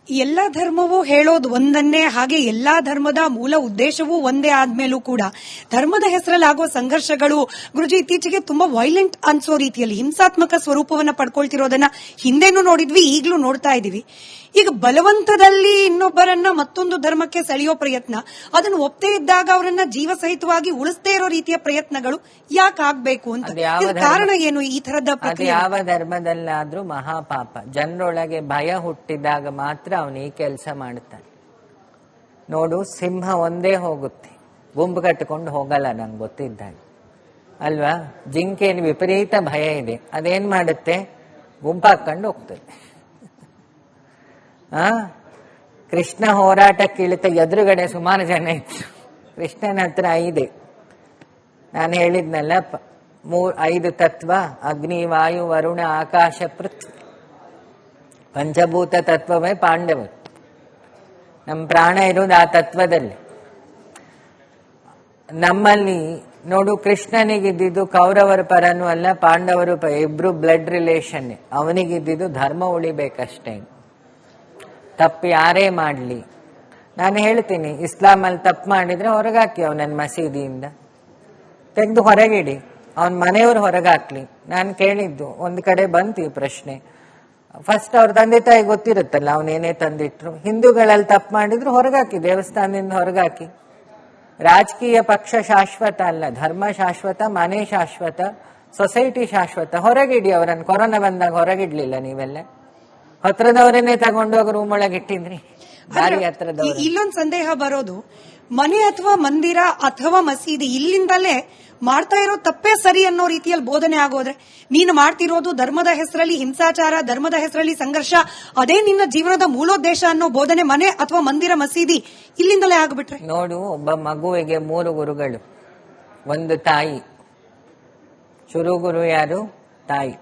ಎಲ್ಲಾ ಧರ್ಮವೂ ಹೇಳೋದು ಒಂದನ್ನೇ, ಹಾಗೆ ಎಲ್ಲಾ ಧರ್ಮದ ಮೂಲ ಉದ್ದೇಶವೂ ಒಂದೇ ಆದ್ಮೇಲೂ ಕೂಡ ಧರ್ಮದ ಹೆಸರಲ್ಲಿ ಆಗೋ ಸಂಘರ್ಷಗಳು ಗುರುಜಿ ಇತ್ತೀಚೆಗೆ ತುಂಬಾ ವೈಲೆಂಟ್ ಅನ್ಸೋ ರೀತಿಯಲ್ಲಿ ಹಿಂಸಾತ್ಮಕ ಸ್ವರೂಪವನ್ನ ಪಡ್ಕೊಳ್ತಿರೋದನ್ನ ಹಿಂದೆನೂ ನೋಡಿದ್ವಿ, ಈಗಲೂ ನೋಡ್ತಾ ಇದೀವಿ. ಈಗ ಬಲವಂತದಲ್ಲಿ ಇನ್ನೊಬ್ಬರನ್ನ ಮತ್ತೊಂದು ಧರ್ಮಕ್ಕೆ ಸೆಳೆಯೋ ಪ್ರಯತ್ನ, ಅದನ್ನು ಒಪ್ಪದೇ ಇದ್ದಾಗ ಅವರನ್ನ ಜೀವ ಸಹಿತವಾಗಿ ಉಳಿಸದೇ ಇರೋ ರೀತಿಯ ಪ್ರಯತ್ನಗಳು ಯಾಕೆ ಆಗ್ಬೇಕು ಅಂತ, ಕಾರಣ ಏನು ಈ ತರದ? ಯಾವ ಧರ್ಮದಲ್ಲಾದ್ರೂ ಮಹಾಪಾಪ. ಜನರೊಳಗೆ ಭಯ ಹುಟ್ಟಿದಾಗ ಮಾತ್ರ ಅವನು ಈ ಕೆಲಸ ಮಾಡ್ತಾನೆ. ನೋಡು, ಸಿಂಹ ಒಂದೇ ಹೋಗುತ್ತೆ, ಗುಂಪು ಕಟ್ಟಿಕೊಂಡು ಹೋಗಲ್ಲ, ನಂಗೆ ಗೊತ್ತಿದ್ದಾಗ ಅಲ್ವಾ. ಜಿಂಕೆಯಲ್ಲಿ ವಿಪರೀತ ಭಯ ಇದೆ, ಅದೇನ್ ಮಾಡುತ್ತೆ, ಗುಂಪಾಕೊಂಡು ಹೋಗ್ತದೆ. ಕೃಷ್ಣ ಹೋರಾಟಕ್ಕೆ ಇಳಿತ ಎದುರುಗಡೆ ಸುಮಾರು ಜನ ಇತ್ತು. ಕೃಷ್ಣನ ಹತ್ರ 5 ನಾನು ಹೇಳಿದ್ನಲ್ಲ, 5 ತತ್ವ: ಅಗ್ನಿ, ವಾಯು, ವರುಣ, ಆಕಾಶ, ಪೃಥ್ವಿ. ಪಂಚಭೂತ ತತ್ವವೇ ಪಾಂಡವರು. ನಮ್ಮ ಪ್ರಾಣ ಇರೋದು ಆ ತತ್ವದಲ್ಲಿ. ನಮ್ಮಲ್ಲಿ ನೋಡು, ಕೃಷ್ಣನಿಗಿದ್ದಿದ್ದು ಕೌರವರ ಪರನೂ ಅಲ್ಲ, ಪಾಂಡವರು ಇಬ್ರು ಬ್ಲಡ್ ರಿಲೇಷನ್. ಅವನಿಗಿದ್ದಿದ್ದು ಧರ್ಮ ಉಳಿಬೇಕಷ್ಟೇ. ತಪ್ಪು ಯಾರೇ ಮಾಡಲಿ, ನಾನು ಹೇಳ್ತೀನಿ, ಇಸ್ಲಾಮಲ್ಲಿ ತಪ್ಪು ಮಾಡಿದ್ರೆ ಹೊರಗಾಕಿ ಅವನನ್ನ ಮಸೀದಿಯಿಂದ ತೆಗೆದು ಹೊರಗಿಡಿ, ಅವನ ಮನೆಯವರು ಹೊರಗಾಕ್ಲಿ. ನಾನು ಕೇಳಿದ್ದು ಒಂದು ಕಡೆ ಬಂತು ಈ ಪ್ರಶ್ನೆ. ಫಸ್ಟ್ ಅವ್ರ ತಂದೆ ತಾಯಿ ಗೊತ್ತಿರುತ್ತಲ್ಲ ಅವನೇನೇ ತಂದಿಟ್ರು. ಹಿಂದೂಗಳಲ್ಲಿ ತಪ್ಪು ಮಾಡಿದ್ರು ಹೊರಗಾಕಿ, ದೇವಸ್ಥಾನದಿಂದ ಹೊರಗಾಕಿ. ರಾಜಕೀಯ ಪಕ್ಷ ಶಾಶ್ವತ ಅಲ್ಲ, ಧರ್ಮ ಶಾಶ್ವತ, ಮನೆ ಶಾಶ್ವತ, ಸೊಸೈಟಿ ಶಾಶ್ವತ. ಹೊರಗಿಡಿ ಅವರನ್ನು. ಕೊರೋನಾ ಬಂದಾಗ ಹೊರಗಿಡ್ಲಿಲ್ಲ ನೀವೆಲ್ಲ, ಹತ್ರದವರನ್ನೇ ತಗೊಂಡೋಗಿ ರೂಮ್ ಒಳಗೆ ಇಟ್ಟಿದ್ರಿ. ಇಲ್ಲೊಂದು ಸಂದೇಹ ಬರೋದು, ಮನೆ ಅಥವಾ ಮಂದಿರ ಅಥವಾ ಮಸೀದಿ ಇಲ್ಲಿಂದಲೇ ಮಾಡ್ತಾ ಇರೋ ತಪ್ಪೇ ಸರಿ ಅನ್ನೋ ರೀತಿಯಲ್ಲಿ ಬೋಧನೆ ಆಗೋದ್ರೆ, ನೀನು ಮಾಡ್ತಿರೋದು ಧರ್ಮದ ಹೆಸರಲ್ಲಿ ಹಿಂಸಾಚಾರ, ಧರ್ಮದ ಹೆಸರಲ್ಲಿ ಸಂಘರ್ಷ, ಅದೇ ನಿನ್ನ ಜೀವನದ ಮೂಲೋದ್ದೇಶ ಅನ್ನೋ ಬೋಧನೆ ಮನೆ ಅಥವಾ ಮಂದಿರ ಮಸೀದಿ ಇಲ್ಲಿಂದಲೇ ಆಗ್ಬಿಟ್ರೆ. ನೋಡು, ಒಬ್ಬ ಮಗುವಿಗೆ 3 ಗುರುಗಳು. ಒಂದು ತಾಯಿ, ಶುರು ಗುರು ಯಾರು? ತಾಯಿ.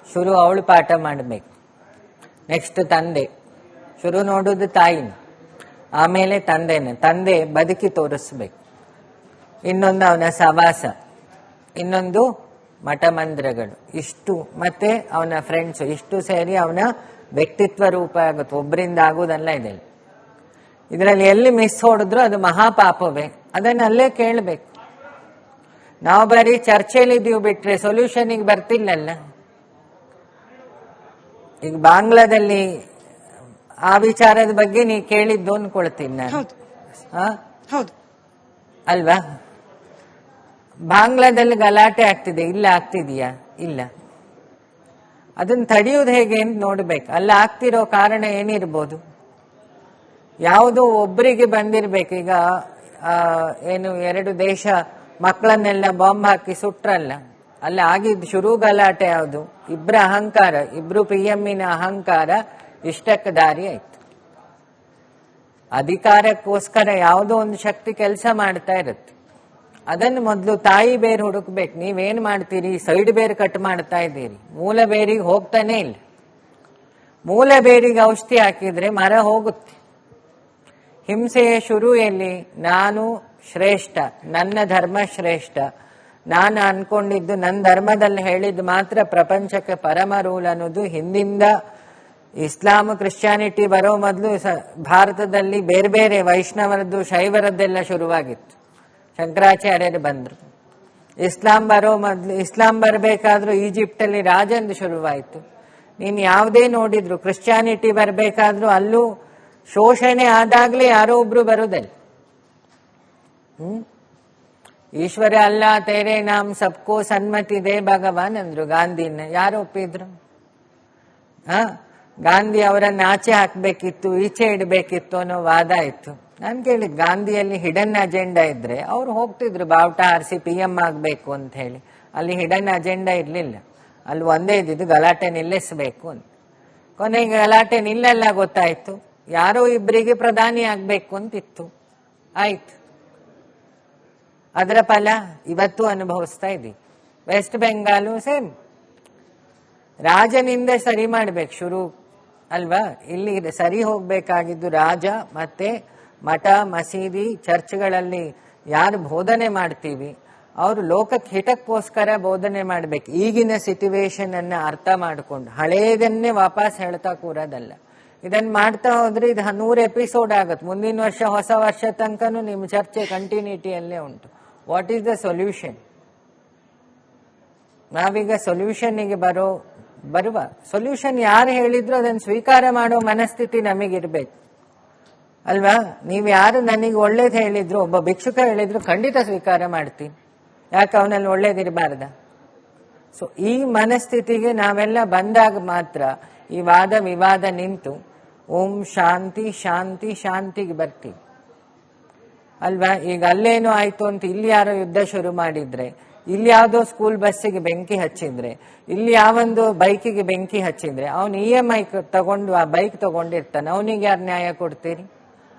ಶುರು ಅವಳು ಪಾಠ ಮಾಡಬೇಕು. ನೆಕ್ಸ್ಟ್ ತಂದೆ. ಶುರು ನೋಡುದು ತಾಯಿನ, ಆಮೇಲೆ ತಂದೆನ. ತಂದೆ ಬದುಕಿ ತೋರಿಸ್ಬೇಕು. ಇನ್ನೊಂದು ಅವನ ಸವಾಸ, ಇನ್ನೊಂದು ಮಠ ಮಂದಿರಗಳು, ಇಷ್ಟು ಮತ್ತೆ ಅವನ ಫ್ರೆಂಡ್ಸ್, ಇಷ್ಟು ಸೇರಿ ಅವನ ವ್ಯಕ್ತಿತ್ವ ರೂಪ ಆಗುತ್ತೆ. ಒಬ್ಬರಿಂದ ಆಗೋದಲ್ಲ ಇದೆಲ್ಲ. ಇದರಲ್ಲಿ ಎಲ್ಲಿ ಮಿಸ್ ಹೊಡೆದ್ರು ಅದು ಮಹಾಪಾಪವೇ. ಅದನ್ನ ಅಲ್ಲೇ ಕೇಳಬೇಕು. ನಾವು ಬರೀ ಚರ್ಚೆಲಿದ್ದೀವಿ ಬಿಟ್ರೆ ಸೊಲ್ಯೂಷನ್ಗೆ ಬರ್ತಿಲ್ಲಲ್ಲ. ಈಗ ಬಾಂಗ್ಲಾದಲ್ಲಿ ಆ ವಿಚಾರದ ಬಗ್ಗೆ ನೀ ಕೇಳಿದ್ದು ಅನ್ಕೊಳ್ತೀನಿ ನಾನು, ಅಲ್ವಾ? ಬಾಂಗ್ಲಾದಲ್ಲಿ ಗಲಾಟೆ ಆಗ್ತಿದೆ, ಇಲ್ಲ ಆಗ್ತಿದೀಯಾ? ಇಲ್ಲ. ಅದನ್ನ ತಡೆಯೋದು ಹೇಗೆ ಅಂತ ನೋಡ್ಬೇಕು. ಅಲ್ಲ ಆಗ್ತಿರೋ ಕಾರಣ ಏನಿರ್ಬೋದು? ಯಾವುದೋ ಒಬ್ಬರಿಗೆ ಬಂದಿರ್ಬೇಕು. ಈಗ ಏನು 2 ದೇಶ ಮಕ್ಕಳನ್ನೆಲ್ಲ ಬಾಂಬ್ ಹಾಕಿ ಸುಟ್ರಲ್ಲ, ಅಲ್ಲಿ ಆಗಿದ್ದು ಶುರು ಗಲಾಟೆ ಯಾವುದು? ಇಬ್ಬರ ಅಹಂಕಾರ, ಇಬ್ರು PMನ ಅಹಂಕಾರ ಇಷ್ಟಕ್ಕೆ ದಾರಿ ಆಯ್ತು. ಅಧಿಕಾರಕ್ಕೋಸ್ಕರ ಯಾವುದೋ ಒಂದು ಶಕ್ತಿ ಕೆಲಸ ಮಾಡ್ತಾ ಇರುತ್ತೆ. ಅದನ್ನು ಮೊದಲು ತಾಯಿ ಬೇರು ಹುಡುಕ್ಬೇಕು. ನೀವೇನ್ ಮಾಡ್ತೀರಿ? ಸೈಡ್ ಬೇರು ಕಟ್ ಮಾಡ್ತಾ ಇದ್ದೀರಿ, ಮೂಲ ಬೇರಿಗೆ ಹೋಗ್ತಾನೆ ಇಲ್ಲ. ಮೂಲ ಬೇರಿಗೆ ಔಷಧಿ ಹಾಕಿದ್ರೆ ಮರ ಹೋಗುತ್ತೆ. ಹಿಂಸೆಯ ಶುರು ಎಲ್ಲಿ? ನಾನು ಶ್ರೇಷ್ಠ, ನನ್ನ ಧರ್ಮ ಶ್ರೇಷ್ಠ, ನಾನು ಅನ್ಕೊಂಡಿದ್ದು ನನ್ನ ಧರ್ಮದಲ್ಲಿ ಹೇಳಿದ್ದು ಮಾತ್ರ ಪ್ರಪಂಚಕ್ಕೆ ಪರಮ ರೂಲ್ ಅನ್ನೋದು ಹಿಂದಿಂದ ಇಸ್ಲಾಂ ಕ್ರಿಶ್ಚಿಯಾನಿಟಿ ಬರೋ ಮೊದಲು ಭಾರತದಲ್ಲಿ ಬೇರೆ ಬೇರೆ ವೈಷ್ಣವರದ್ದು ಶೈವರದ್ದೆಲ್ಲ ಶುರುವಾಗಿತ್ತು. ಶಂಕರಾಚಾರ್ಯರು ಬಂದ್ರು. ಇಸ್ಲಾಂ ಬರೋ ಮೊದಲು, ಇಸ್ಲಾಂ ಬರಬೇಕಾದ್ರೂ ಈಜಿಪ್ಟಲ್ಲಿ ರಾಜಂದು ಶುರುವಾಯಿತು. ನೀನು ಯಾವುದೇ ನೋಡಿದ್ರು, ಕ್ರಿಶ್ಚಿಯಾನಿಟಿ ಬರಬೇಕಾದ್ರೂ ಅಲ್ಲೂ ಶೋಷಣೆ ಆದಾಗ್ಲೇ ಯಾರೋ ಒಬ್ರು ಬರೋದಲ್ಲ. ಈಶ್ವರ ಅಲ್ಲ ತೇರೆ ನಾಮ್ ಸಬ್ಕೋ ಸನ್ಮತಿ ದೇ ಭಗವಾನ್ ಅಂದ್ರು ಗಾಂಧಿನ. ಯಾರು ಒಪ್ಪಿದ್ರು? ಗಾಂಧಿ ಅವರನ್ನ ಆಚೆ ಹಾಕ್ಬೇಕಿತ್ತು, ಈಚೆ ಇಡಬೇಕಿತ್ತು ಅನ್ನೋ ವಾದ ಇತ್ತು. ನಾನು ಕೇಳಿದ್, ಗಾಂಧಿಯಲ್ಲಿ ಹಿಡನ್ ಅಜೆಂಡಾ ಇದ್ರೆ ಅವ್ರು ಹೋಗ್ತಿದ್ರು ಬಾವುಟ ಹಾರಿಸಿ PM ಆಗ್ಬೇಕು ಅಂತ ಹೇಳಿ. ಅಲ್ಲಿ ಹಿಡನ್ ಅಜೆಂಡಾ ಇರ್ಲಿಲ್ಲ. ಅಲ್ಲಿ ಒಂದೇ ಇದ್ದಿದ್ದು ಗಲಾಟೆ ನಿಲ್ಲಿಸಬೇಕು ಅಂತ. ಕೊನೆಗೆ ಗಲಾಟೆ ನಿಲ್ಲಲ್ಲ ಗೊತ್ತಾಯ್ತು. ಯಾರೋ ಇಬ್ಬರಿಗೆ ಪ್ರಧಾನಿ ಆಗ್ಬೇಕು ಅಂತಿತ್ತು, ಆಯ್ತು. ಅದರ ಫಲ ಇವತ್ತು ಅನುಭವಿಸ್ತಾ ಇದ್ದೀವಿ. ವೆಸ್ಟ್ ಬೆಂಗಾಲು ಸೇಮ್. ರಾಜನಿಂದ ಸರಿ ಮಾಡ್ಬೇಕು ಶುರು, ಅಲ್ವಾ? ಇಲ್ಲಿ ಸರಿ ಹೋಗ್ಬೇಕಾಗಿದ್ದು ರಾಜ ಮತ್ತೆ ಮಠ, ಮಸೀದಿ, ಚರ್ಚ್ಗಳಲ್ಲಿ ಯಾರು ಬೋಧನೆ ಮಾಡ್ತೀವಿ ಅವರು ಲೋಕಕ್ಕೆ ಹಿತಕ್ಕೋಸ್ಕರ ಬೋಧನೆ ಮಾಡ್ಬೇಕು. ಈಗಿನ ಸಿಚುವೇಶನ್ ಅನ್ನ ಅರ್ಥ ಮಾಡಿಕೊಂಡು ಹಳೇದನ್ನೇ ವಾಪಸ್ ಹೇಳ್ತಾ ಕೂರೋದಲ್ಲ. ಇದನ್ನ ಮಾಡ್ತಾ ಹೋದ್ರೆ ಇದು 100 ಎಪಿಸೋಡ್ ಆಗತ್ತೆ. ಮುಂದಿನ ವರ್ಷ ಹೊಸ ವರ್ಷ ತನಕನೂ ನಿಮ್ಮ ಚರ್ಚೆ ಕಂಟಿನ್ಯೂಟಿಯಲ್ಲೇ ಉಂಟು. What is the solution? ನಾವೀಗ ಸೊಲ್ಯೂಷನ್ನಿಗೆ ಬರುವ ಸೊಲ್ಯೂಷನ್ ಯಾರು ಹೇಳಿದ್ರು ಅದನ್ನು ಸ್ವೀಕಾರ ಮಾಡೋ ಮನಸ್ಥಿತಿ ನಮಗಿರ್ಬೇಕು ಅಲ್ವಾ? ನೀವು ಯಾರು ನನಗೆ ಒಳ್ಳೇದು ಹೇಳಿದ್ರು, ಒಬ್ಬ ಭಿಕ್ಷುಕ ಹೇಳಿದ್ರು, ಖಂಡಿತ ಸ್ವೀಕಾರ ಮಾಡ್ತೀನಿ. ಯಾಕೆ ಅವನಲ್ಲಿ ಒಳ್ಳೇದಿರಬಾರ್ದ? ಸೊ ಈ ಮನಸ್ಥಿತಿಗೆ ನಾವೆಲ್ಲ ಬಂದಾಗ ಮಾತ್ರ ಈ ವಾದ ವಿವಾದ ನಿಂತು ಓಂ ಶಾಂತಿ ಶಾಂತಿ ಶಾಂತಿಗೆ ಬರ್ತೀವಿ ಅಲ್ವಾ? ಈಗ ಅಲ್ಲೇನೋ ಆಯ್ತು ಅಂತ ಇಲ್ಲಿ ಯಾರೋ ಯುದ್ಧ ಶುರು ಮಾಡಿದ್ರೆ, ಇಲ್ಲಿ ಯಾವುದೋ ಸ್ಕೂಲ್ ಬಸ್ಸಿಗೆ ಬೆಂಕಿ ಹಚ್ಚಿದ್ರೆ, ಇಲ್ಲಿ ಯಾವೊಂದು ಬೈಕಿಗೆ ಬೆಂಕಿ ಹಚ್ಚಿದ್ರೆ, ಅವನು EMI ತಗೊಂಡು ಆ ಬೈಕ್ ತಗೊಂಡಿರ್ತಾನೆ, ಅವನಿಗೆ ಯಾರು ನ್ಯಾಯ ಕೊಡ್ತೀರಿ?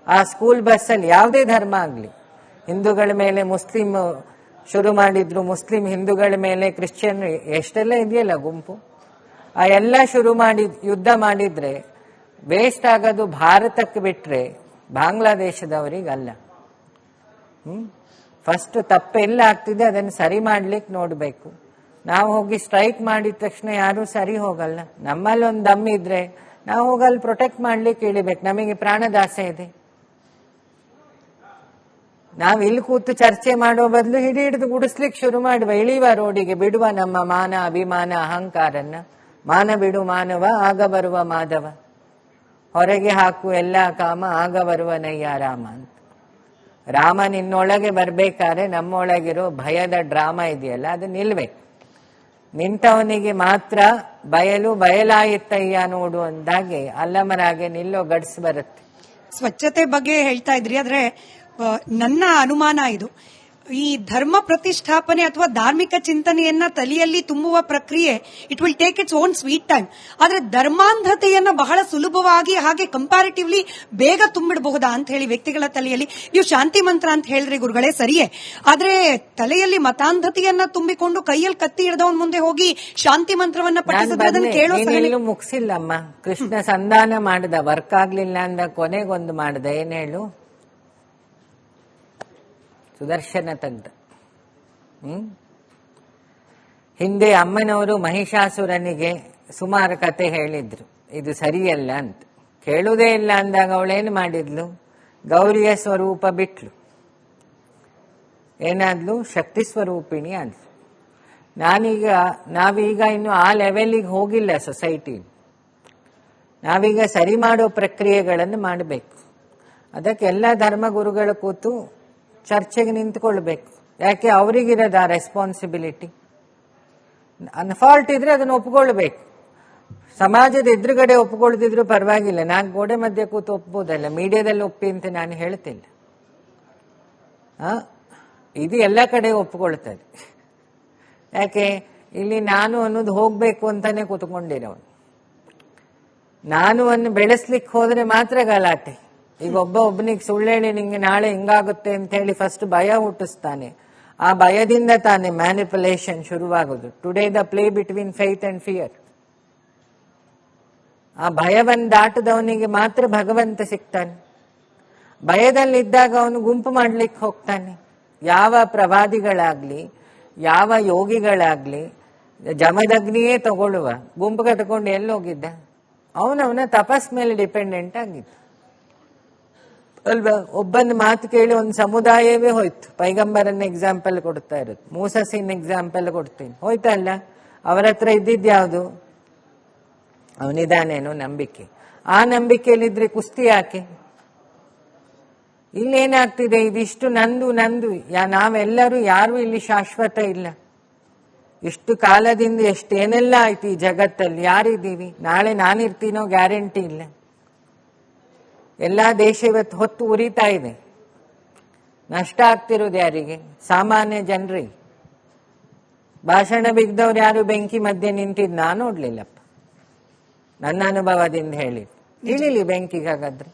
ಆ ಸ್ಕೂಲ್ ಬಸ್ಸಲ್ಲಿ ಯಾವುದೇ ಧರ್ಮ ಆಗಲಿ, ಹಿಂದೂಗಳ ಮೇಲೆ ಮುಸ್ಲಿಂ ಶುರು ಮಾಡಿದ್ರು, ಮುಸ್ಲಿಂ ಹಿಂದೂಗಳ ಮೇಲೆ ಕ್ರಿಶ್ಚಿಯನ್ ಎಷ್ಟೆಲ್ಲ ಇದೆಯಲ್ಲ ಗುಂಪು, ಆ ಎಲ್ಲ ಶುರು ಮಾಡಿ ಯುದ್ಧ ಮಾಡಿದ್ರೆ ವೇಸ್ಟ್ ಆಗೋದು ಭಾರತಕ್ಕೆ ಬಿಟ್ರೆ ಬಾಂಗ್ಲಾದೇಶದವರಿಗಲ್ಲ. ಫಸ್ಟ್ ತಪ್ಪೆಲ್ಲ ಆಗ್ತಿದೆ ಅದನ್ನು ಸರಿ ಮಾಡ್ಲಿಕ್ಕೆ ನೋಡ್ಬೇಕು. ನಾವು ಹೋಗಿ ಸ್ಟ್ರೈಕ್ ಮಾಡಿದ ತಕ್ಷಣ ಯಾರು ಸರಿ ಹೋಗಲ್ಲ. ನಮ್ಮಲ್ಲಿ ಒಂದು ದಮ್ ಇದ್ರೆ ನಾವು ಹೋಗಿ ಅಲ್ಲಿ ಪ್ರೊಟೆಕ್ಟ್ ಮಾಡ್ಲಿಕ್ಕೆ ಇಳಿಬೇಕು. ನಮಗೆ ಪ್ರಾಣದಾಸೆ ಇದೆ. ನಾವು ಇಲ್ಲಿ ಕೂತು ಚರ್ಚೆ ಮಾಡೋ ಬದಲು ಹಿಡಿದು ಗುಡಿಸ್ಲಿಕ್ಕೆ ಶುರು ಮಾಡುವ, ಇಳಿವ ರೋಡಿಗೆ, ಬಿಡುವ ನಮ್ಮ ಮಾನ ಅಭಿಮಾನ ಅಹಂಕಾರನ್ನ. ಮಾನ ಬಿಡು ಮಾನವ, ಆಗ ಬರುವ ಮಾಧವ, ಹೊರಗೆ ಹಾಕು ಎಲ್ಲ ಕಾಮ, ಆಗ ಬರುವ ನಯ್ಯ ರಾಮ ಅಂತ. ರಾಮ ನಿನ್ನೊಳಗೆ ಬರ್ಬೇಕಾದ್ರೆ ನಮ್ಮೊಳಗಿರೋ ಭಯದ ಡ್ರಾಮಾ ಇದೆಯಲ್ಲ ಅದು ನಿಲ್ಬೇಕು. ನಿಂತವನಿಗೆ ಮಾತ್ರ ಬಯಲಾಯಿತಯ್ಯ ನೋಡು ಅಂದಾಗೆ ಅಲ್ಲಮರಾಗೆ ನಿಲ್ಲೋ ಗಡ್ಸ್ ಬರುತ್ತೆ. ಸ್ವಚ್ಛತೆ ಬಗ್ಗೆ ಹೇಳ್ತಾ ಇದ್ರಿ, ಆದ್ರೆ ನನ್ನ ಅನುಮಾನ ಇದು, ಈ ಧರ್ಮ ಪ್ರತಿಷ್ಠಾಪನೆ ಅಥವಾ ಧಾರ್ಮಿಕ ಚಿಂತನೆಯನ್ನ ತಲೆಯಲ್ಲಿ ತುಂಬುವ ಪ್ರಕ್ರಿಯೆ it will take its own sweet time. ಆದ್ರೆ ಧರ್ಮಾಂಧತೆಯನ್ನ ಬಹಳ ಸುಲಭವಾಗಿ ಹಾಗೆ ಕಂಪ್ಯಾರಿಟಿವ್ಲಿ ಬೇಗ ತುಂಬಿಡಬಹುದಾ ಅಂತ ಹೇಳಿ ವ್ಯಕ್ತಿಗಳ ತಲೆಯಲ್ಲಿ. ನೀವು ಶಾಂತಿ ಮಂತ್ರ ಅಂತ ಹೇಳಿದ್ರಿ ಗುರುಗಳೇ, ಸರಿಯೇ, ಆದ್ರೆ ತಲೆಯಲ್ಲಿ ಮತಾಂಧತೆಯನ್ನ ತುಂಬಿಕೊಂಡು ಕೈಯಲ್ಲಿ ಕತ್ತಿ ಹಿಡಿದವನ್ ಮುಂದೆ ಹೋಗಿ ಶಾಂತಿ ಮಂತ್ರವನ್ನ ಪಠಿಸಿದ್ರೆ ಅದನ್ನ ಕೇಳೋ ಮುಗಿಸಿಲ್ಲಮ್ಮ. ಕೃಷ್ಣ ಸಂಧಾನ ಮಾಡ್ದ, ವರ್ಕ್ ಆಗ್ಲಿಲ್ಲ ಅಂದ, ಕೊನೆಗೊಂದು ಮಾಡ್ದ, ಏನ್ ಹೇಳು? ಸುದರ್ಶನ ತೆಗ್ದ. ಹಿಂದೆ ಅಮ್ಮನವರು ಮಹಿಷಾಸುರನಿಗೆ ಸುಮಾರು ಕತೆ ಹೇಳಿದ್ರು, ಇದು ಸರಿಯಲ್ಲ ಅಂತ. ಕೇಳುವುದೇ ಇಲ್ಲ ಅಂದಾಗ ಅವಳೇನು ಮಾಡಿದ್ಲು? ಗೌರಿಯ ಸ್ವರೂಪ ಬಿಟ್ಲು. ಏನಾದ್ಲು? ಶಕ್ತಿ ಸ್ವರೂಪಿಣಿ ಅಂದ್ಲು. ನಾವೀಗ ಇನ್ನು ಆ ಲೆವೆಲಿಗೆ ಹೋಗಿಲ್ಲ ಸೊಸೈಟಿ. ನಾವೀಗ ಸರಿ ಮಾಡೋ ಪ್ರಕ್ರಿಯೆಗಳನ್ನು ಮಾಡಬೇಕು. ಅದಕ್ಕೆ ಎಲ್ಲ ಧರ್ಮಗುರುಗಳು ಕೂತು ಚರ್ಚೆಗೆ ನಿಂತ್ಕೊಳ್ಬೇಕು. ಯಾಕೆ? ಅವರಿಗಿರೋದು ಆ ರೆಸ್ಪಾನ್ಸಿಬಿಲಿಟಿ. ಅನ್ಫಾಲ್ಟ್ ಇದ್ರೆ ಅದನ್ನು ಒಪ್ಕೊಳ್ಬೇಕು. ಸಮಾಜದ ಎದುರುಗಡೆ ಒಪ್ಕೊಳ್ದಿದ್ರು ಪರವಾಗಿಲ್ಲ, ನಾನು ಗೋಡೆ ಮಧ್ಯೆ ಕೂತು ಒಪ್ಬೋದಲ್ಲ, ಮೀಡಿಯಾದಲ್ಲಿ ಒಪ್ಪಿ ಅಂತ ನಾನು ಹೇಳ್ತಿಲ್ಲ. ಇದು ಎಲ್ಲ ಕಡೆ ಒಪ್ಕೊಳ್ತದೆ. ಯಾಕೆ? ಇಲ್ಲಿ ನಾನು ಅನ್ನೋದು ಹೋಗ್ಬೇಕು ಅಂತಾನೆ ಕೂತ್ಕೊಂಡಿರೋನು. ನಾನು ಅನ್ನು ಬೆಳೆಸ್ಲಿಕ್ಕೆ ಹೋದ್ರೆ ಮಾತ್ರ ಗಲಾಟೆ. ಈಗ ಒಬ್ಬನಿಗೆ ಸುಳ್ಳೇಳಿ ನಿಂಗೆ ನಾಳೆ ಹಿಂಗಾಗುತ್ತೆ ಅಂತ ಹೇಳಿ ಫಸ್ಟ್ ಭಯ ಹುಟ್ಟಿಸ್ತಾನೆ. ಆ ಭಯದಿಂದ ತಾನೇ ಮ್ಯಾನಿಪುಲೇಷನ್ ಶುರುವಾಗೋದು. Today the play between faith and fear. ಆ ಭಯವನ್ನು ದಾಟದವನಿಗೆ ಮಾತ್ರ ಭಗವಂತ ಸಿಗ್ತಾನೆ. ಭಯದಲ್ಲಿದ್ದಾಗ ಅವನು ಗುಂಪು ಮಾಡ್ಲಿಕ್ಕೆ ಹೋಗ್ತಾನೆ. ಯಾವ ಪ್ರವಾದಿಗಳಾಗ್ಲಿ, ಯಾವ ಯೋಗಿಗಳಾಗ್ಲಿ ಜಮದಗ್ನಿಯೇ ತಗೊಳ್ಳುವ, ಗುಂಪು ಕಟ್ಕೊಂಡು ಎಲ್ಲೋಗಿದ್ದ? ಅವನವನ ತಪಸ್ ಮೇಲೆ ಡಿಪೆಂಡೆಂಟ್ ಆಗಿದ್ದ ಅಲ್ವಾ? ಒಬ್ಬನ ಮಾತು ಕೇಳಿ ಒಂದು ಸಮುದಾಯವೇ ಹೋಯ್ತು. ಪೈಗಂಬರನ್ನ ಎಕ್ಸಾಂಪಲ್ ಕೊಡ್ತಾ ಇರೋದು, ಮೂಸಸಿನ ಎಕ್ಸಾಂಪಲ್ ಕೊಡ್ತೀನಿ. ಹೋಯ್ತಾ ಅಲ್ಲ? ಅವರ ಹತ್ರ ಇದ್ದಿದ್ಯಾವುದು? ಅವನಿದಾನೇನೋ ನಂಬಿಕೆ. ಆ ನಂಬಿಕೆಯಲ್ಲಿದ್ರೆ ಕುಸ್ತಿ ಯಾಕೆ? ಇಲ್ಲೇನಾಗ್ತಿದೆ? ಇದಿಷ್ಟು ನಂದು ನಾವೆಲ್ಲರೂ ಯಾರು ಇಲ್ಲಿ ಶಾಶ್ವತ ಇಲ್ಲ. ಇಷ್ಟು ಕಾಲದಿಂದ ಎಷ್ಟೇನೆಲ್ಲ ಆಯ್ತು ಈ ಜಗತ್ತಲ್ಲಿ, ಯಾರಿದ್ದೀವಿ? ನಾಳೆ ನಾನಿರ್ತೀನೋ ಗ್ಯಾರಂಟಿ ಇಲ್ಲ. ಎಲ್ಲಾ ದೇಶ ಇವತ್ತು ಹೊತ್ತು ಉರಿತಾ ಇದೆ. ನಷ್ಟ ಆಗ್ತಿರೋದು ಯಾರಿಗೆ? ಸಾಮಾನ್ಯ ಜನರಿಗೆ. ಭಾಷಣ ಬಿಗ್ದವ್ರು ಯಾರು ಬೆಂಕಿ ಮಧ್ಯೆ ನಿಂತಿದ್ದು ನಾನು ನೋಡ್ಲಿಲ್ಲಪ್ಪ. ನನ್ನ ಅನುಭವದಿಂದ ಹೇಳಿ ಇಳಿಲಿ ಬೆಂಕಿಗೆ. ಹಾಗಾದ್ರೆ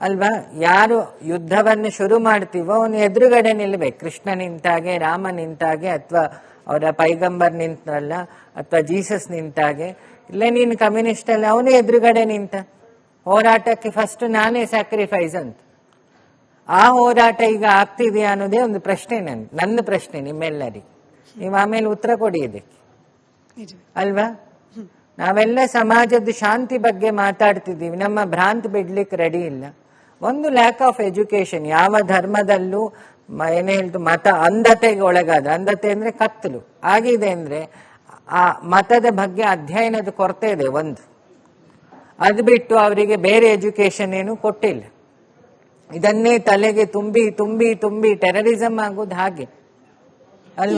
ಅಲ್ವಾ? ಯಾರು ಯುದ್ಧವನ್ನು ಶುರು ಮಾಡ್ತೀವೋ ಅವನು ಎದುರುಗಡೆ ನಿಲ್ಬೇಕು. ಕೃಷ್ಣ ನಿಂತಾಗೆ, ರಾಮ ನಿಂತಾಗೆ, ಅಥವಾ ಅವರ ಪೈಗಂಬರ್ ನಿಂತಲ್ಲ, ಅಥವಾ ಜೀಸಸ್ ನಿಂತಾಗೆ. ಇಲ್ಲ ನೀನು ಕಮ್ಯುನಿಸ್ಟ್ ಅಲ್ಲ, ಅವನೇ ಎದುರುಗಡೆ ನಿಂತ. ಹೋರಾಟಕ್ಕೆ ಫಸ್ಟ್ ನಾನೇ ಸ್ಯಾಕ್ರಿಫೈಸ್ ಅಂತ. ಆ ಹೋರಾಟ ಈಗ ಆಗ್ತಿದೆಯಾ ಅನ್ನೋದೇ ಒಂದು ಪ್ರಶ್ನೆ. ನನ್ನ ಪ್ರಶ್ನೆ ನಿಮ್ಮೆಲ್ಲರಿಗೆ. ನೀವು ಆಮೇಲೆ ಉತ್ತರ ಕೊಡಿ ಇದಕ್ಕೆ, ಅಲ್ವಾ? ನಾವೆಲ್ಲ ಸಮಾಜದ ಶಾಂತಿ ಬಗ್ಗೆ ಮಾತಾಡ್ತಿದ್ದೀವಿ, ನಮ್ಮ ಭ್ರಾಂತ್ ಬಿಡ್ಲಿಕ್ಕೆ ರೆಡಿ ಇಲ್ಲ. ಒಂದು ಲ್ಯಾಕ್ ಆಫ್ ಎಜುಕೇಶನ್. ಯಾವ ಧರ್ಮದಲ್ಲೂ ಏನೇ ಹೇಳ್ತು ಮತ ಅಂಧತೆಗೆ ಒಳಗಾದ, ಅಂಧತೆ ಅಂದ್ರೆ ಕತ್ತಲು ಆಗಿದೆ ಅಂದ್ರೆ ಆ ಮತದ ಬಗ್ಗೆ ಅಧ್ಯಯನದ ಕೊರತೆ ಇದೆ ಒಂದು. ಅದು ಬಿಟ್ಟು ಅವರಿಗೆ ಬೇರೆ ಎಜುಕೇಶನ್ ಏನು ಕೊಟ್ಟಿಲ್ಲ. ಇದನ್ನೇ ತಲೆಗೆ ತುಂಬಿ ತುಂಬಿ ತುಂಬಿ ಟೆರರಿಸಂ ಆಗೋದು ಹಾಗೆ.